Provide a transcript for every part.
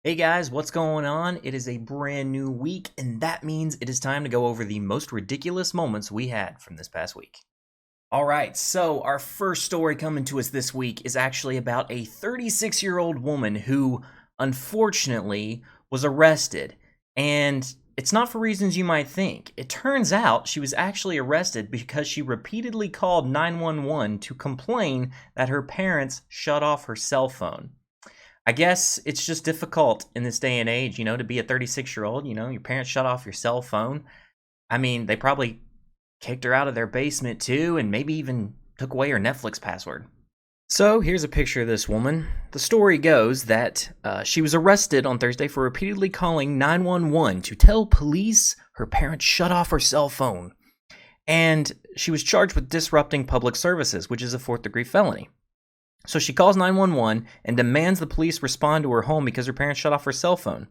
Hey guys, what's going on? It is a brand new week, and that means it is time to go over the most ridiculous moments we had from this past week. Alright, so our first story coming to us this week is actually about a 36-year-old woman who, unfortunately, was arrested. And it's not for reasons you might think. It turns out she was actually arrested because she repeatedly called 911 to complain that her parents shut off her cell phone. I guess it's just difficult in this day and age, to be a 36-year-old, your parents shut off your cell phone. I mean, they probably kicked her out of their basement too, and maybe even took away her Netflix password. So here's a picture of this woman. The story goes that she was arrested on Thursday for repeatedly calling 911 to tell police her parents shut off her cell phone. And she was charged with disrupting public services, which is a fourth-degree felony. So she calls 911 and demands the police respond to her home because her parents shut off her cell phone.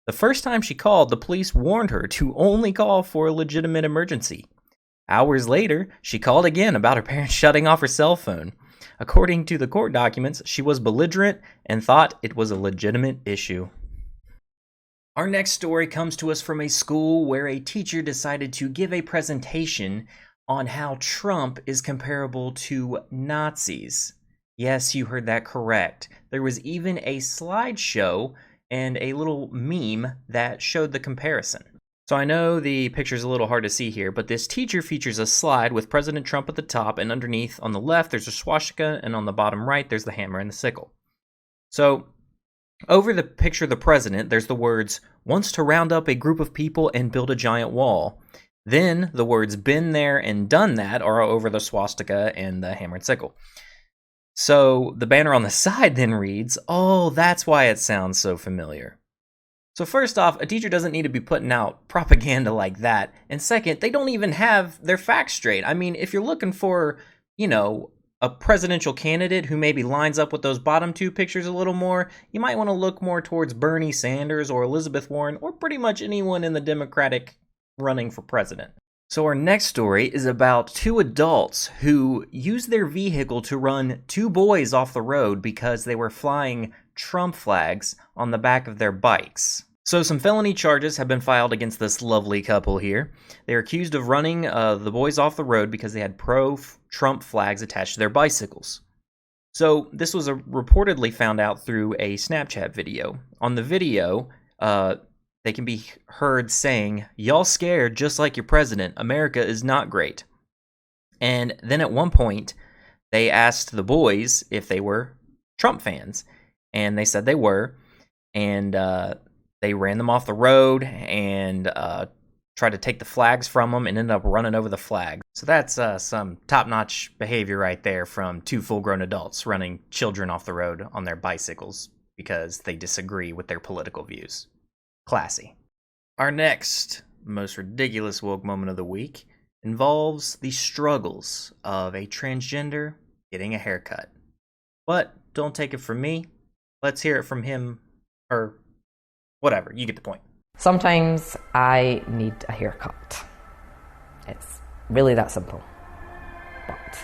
The first time she called, the police warned her to only call for a legitimate emergency. Hours later, she called again about her parents shutting off her cell phone. According to the court documents, she was belligerent and thought it was a legitimate issue. Our next story comes to us from a school where a teacher decided to give a presentation on how Trump is comparable to Nazis. Yes, you heard that correct. There was even a slideshow and a little meme that showed the comparison. So I know the picture's a little hard to see here, but this teacher features a slide with President Trump at the top, and underneath on the left there's a swastika, and on the bottom right there's the hammer and the sickle. So over the picture of the president, there's the words, "wants to round up a group of people and build a giant wall." Then the words, "been there and done that," are over the swastika and the hammer and sickle. So the banner on the side then reads, "Oh, that's why it sounds so familiar." So first off, a teacher doesn't need to be putting out propaganda like that. And second, they don't even have their facts straight. I mean, if you're looking for, a presidential candidate who maybe lines up with those bottom two pictures a little more, you might want to look more towards Bernie Sanders or Elizabeth Warren or pretty much anyone in the Democratic running for president. So our next story is about two adults who used their vehicle to run two boys off the road because they were flying Trump flags on the back of their bikes. So some felony charges have been filed against this lovely couple here. They're accused of running the boys off the road because they had pro-Trump flags attached to their bicycles. So this was reportedly found out through a Snapchat video. On the video, they can be heard saying, "Y'all scared just like your president. America is not great." And then at one point, they asked the boys if they were Trump fans. And they said they were. And they ran them off the road and tried to take the flags from them and ended up running over the flag. So that's some top-notch behavior right there from two full-grown adults running children off the road on their bicycles because they disagree with their political views. Classy. Our next most ridiculous woke moment of the week involves the struggles of a transgender getting a haircut. But don't take it from me. Let's hear it from him, or whatever. You get the point. Sometimes I need a haircut. It's really that simple. But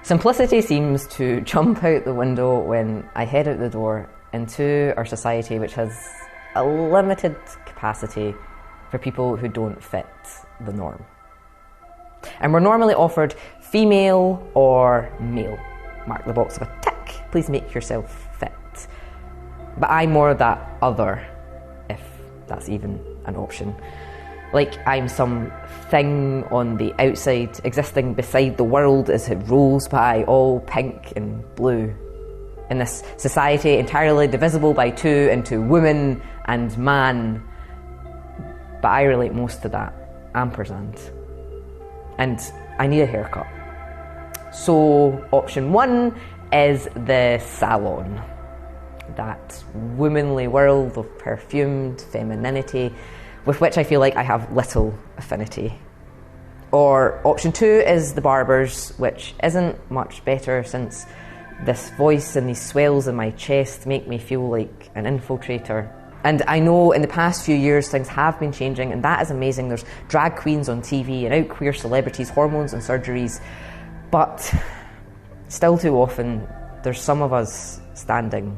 simplicity seems to jump out the window when I head out the door into our society, which has a limited capacity for people who don't fit the norm. And we're normally offered female or male. Mark the box of a tick, please make yourself fit. But I'm more that other, if that's even an option. Like I'm some thing on the outside, existing beside the world as it rolls by, all pink and blue. In this society entirely divisible by two into woman and man. But I relate most to that ampersand. And I need a haircut. So option one is the salon. That womanly world of perfumed femininity with which I feel like I have little affinity. Or option two is the barbers, which isn't much better since this voice and these swells in my chest make me feel like an infiltrator. And I know in the past few years things have been changing, and that is amazing. There's drag queens on TV and out queer celebrities, hormones and surgeries. But still too often, there's some of us standing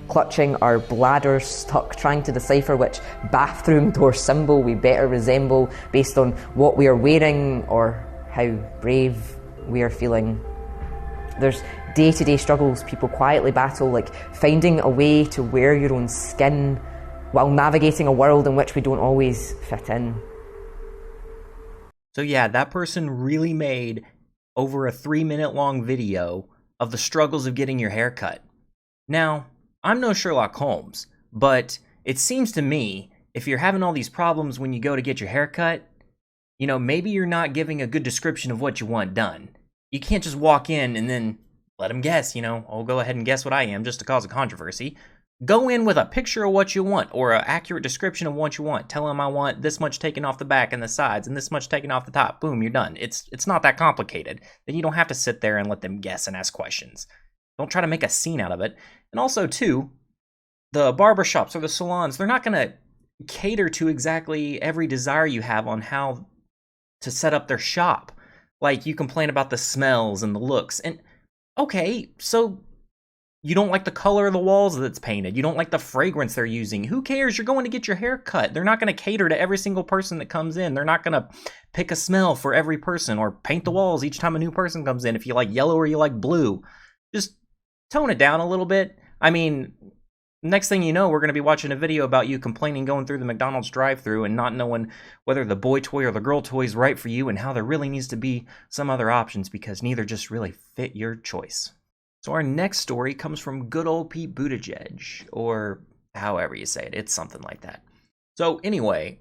clutching our bladders, stuck trying to decipher which bathroom door symbol we better resemble based on what we are wearing or how brave we are feeling. There's day-to-day struggles people quietly battle, like finding a way to wear your own skin while navigating a world in which we don't always fit in. So yeah, that person really made over a 3-minute long video of the struggles of getting your hair cut. Now, I'm no Sherlock Holmes, but it seems to me, if you're having all these problems when you go to get your hair cut, you know, maybe you're not giving a good description of what you want done. You can't just walk in and then let them guess, you know, I'll go ahead and guess what I am just to cause a controversy. Go in with a picture of what you want or an accurate description of what you want. Tell them I want this much taken off the back and the sides and this much taken off the top. Boom, you're done. It's not that complicated. Then you don't have to sit there and let them guess and ask questions. Don't try to make a scene out of it. And also, too, the barbershops or the salons, they're not going to cater to exactly every desire you have on how to set up their shop. Like, you complain about the smells and the looks. And, okay, so you don't like the color of the walls that's painted. You don't like the fragrance they're using. Who cares? You're going to get your hair cut. They're not going to cater to every single person that comes in. They're not going to pick a smell for every person or paint the walls each time a new person comes in. If you like yellow or you like blue, just tone it down a little bit. I mean, next thing you know, we're going to be watching a video about you complaining going through the McDonald's drive-thru and not knowing whether the boy toy or the girl toy is right for you and how there really needs to be some other options because neither just really fit your choice. So our next story comes from good old Pete Buttigieg, or however you say it. It's something like that. So anyway,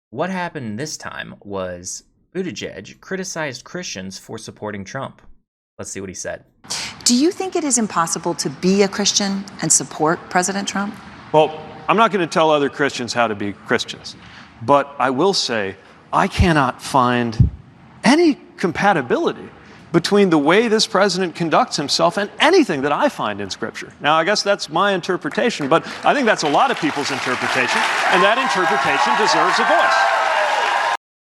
what happened this time was Buttigieg criticized Christians for supporting Trump. Let's see what he said. Do you think it is impossible to be a Christian and support President Trump? Well, I'm not going to tell other Christians how to be Christians, but I will say I cannot find any compatibility between the way this president conducts himself and anything that I find in Scripture. Now, I guess that's my interpretation, but I think that's a lot of people's interpretation, and that interpretation deserves a voice.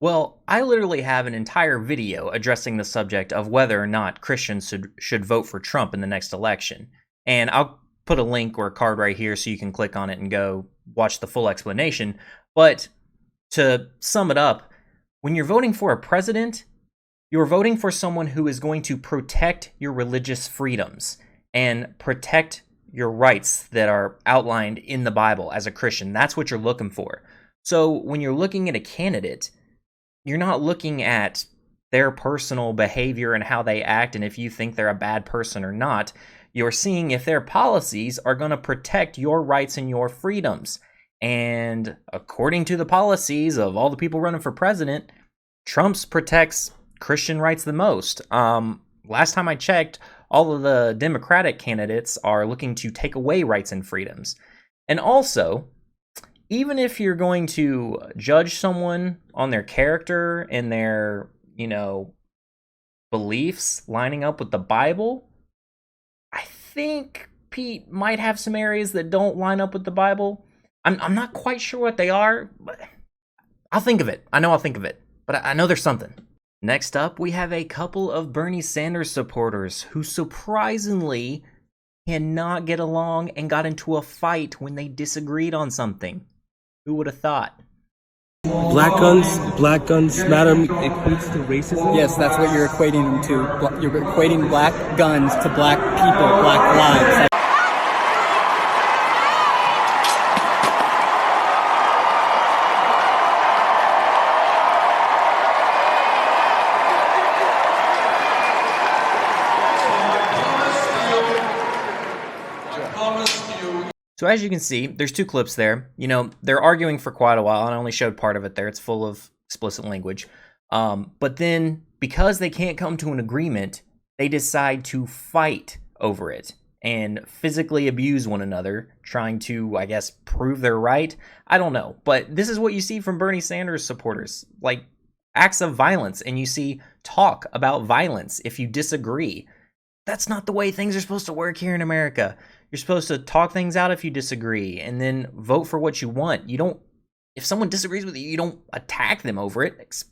Well, I literally have an entire video addressing the subject of whether or not Christians should vote for Trump in the next election. And I'll put a link or a card right here so you can click on it and go watch the full explanation. But to sum it up, when you're voting for a president, you're voting for someone who is going to protect your religious freedoms and protect your rights that are outlined in the Bible as a Christian. That's what you're looking for. So when you're looking at a candidate, you're not looking at their personal behavior and how they act and if you think they're a bad person or not. You're seeing if their policies are going to protect your rights and your freedoms. And according to the policies of all the people running for president, Trump's protects Christian rights the most. Last time I checked, all of the Democratic candidates are looking to take away rights and freedoms. And also, even if you're going to judge someone on their character and their, beliefs lining up with the Bible, I think Pete might have some areas that don't line up with the Bible. I'm not quite sure what they are, but I'll think of it. I know I'll think of it, but I know there's something. Next up, we have a couple of Bernie Sanders supporters who surprisingly cannot get along and got into a fight when they disagreed on something. Who would have thought? Black guns matter equates to racism? Yes, that's what you're equating them to. You're equating black guns to black people, black lives. So as you can see, there's two clips there. They're arguing for quite a while, and I only showed part of it there. It's full of explicit language. But then, because they can't come to an agreement, they decide to fight over it and physically abuse one another, trying to, I guess, prove they're right. I don't know. But this is what you see from Bernie Sanders supporters, like acts of violence, and you see talk about violence if you disagree. That's not the way things are supposed to work here in America. You're supposed to talk things out if you disagree and then vote for what you want. You don't, if someone disagrees with you, you don't attack them over it.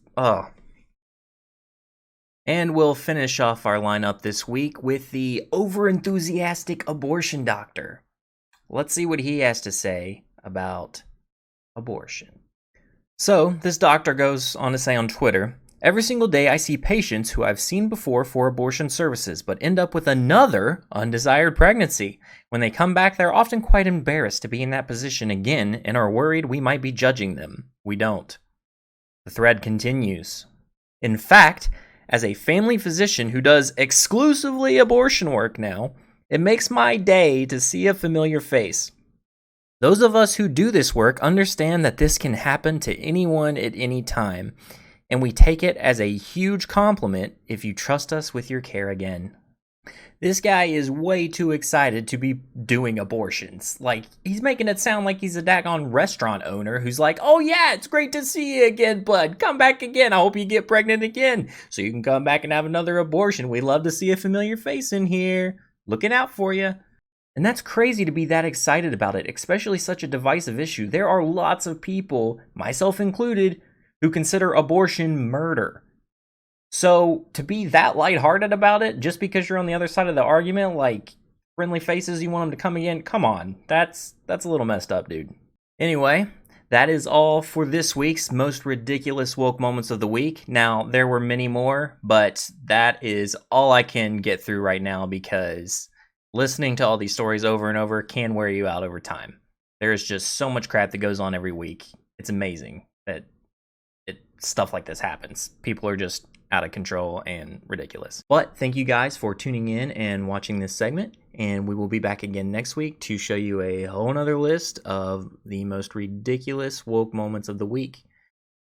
And we'll finish off our lineup this week with the overenthusiastic abortion doctor. Let's see what he has to say about abortion. So, this doctor goes on to say on Twitter, "Every single day I see patients who I've seen before for abortion services, but end up with another undesired pregnancy. When they come back, they're often quite embarrassed to be in that position again and are worried we might be judging them. We don't." The thread continues. "In fact, as a family physician who does exclusively abortion work now, it makes my day to see a familiar face. Those of us who do this work understand that this can happen to anyone at any time, and we take it as a huge compliment if you trust us with your care again." This guy is way too excited to be doing abortions. Like, he's making it sound like he's a daggone restaurant owner who's like, "Oh yeah, it's great to see you again, bud. Come back again. I hope you get pregnant again so you can come back and have another abortion. We love to see a familiar face in here. Looking out for you." And that's crazy to be that excited about it, especially such a divisive issue. There are lots of people, myself included, who consider abortion murder. So to be that lighthearted about it, just because you're on the other side of the argument, like friendly faces, you want them to come again, come on. That's a little messed up, dude. Anyway, that is all for this week's most ridiculous woke moments of the week. Now, there were many more, but that is all I can get through right now because listening to all these stories over and over can wear you out over time. There's just so much crap that goes on every week. It's amazing that stuff like this happens. People are just out of control and ridiculous. But thank you guys for tuning in and watching this segment, and we will be back again next week to show you a whole nother list of the most ridiculous woke moments of the week.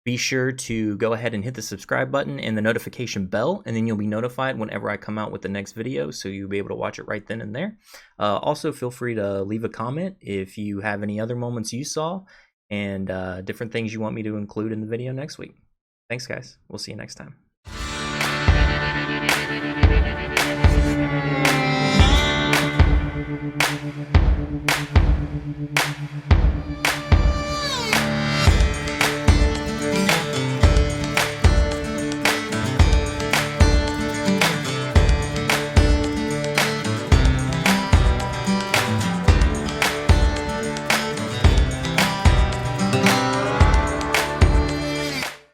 Be sure to go ahead and hit the subscribe button and the notification bell, and then you'll be notified whenever I come out with the next video, so you'll be able to watch it right then and there. Also, feel free to leave a comment if you have any other moments you saw and different things you want me to include in the video next week. Thanks, guys. We'll see you next time.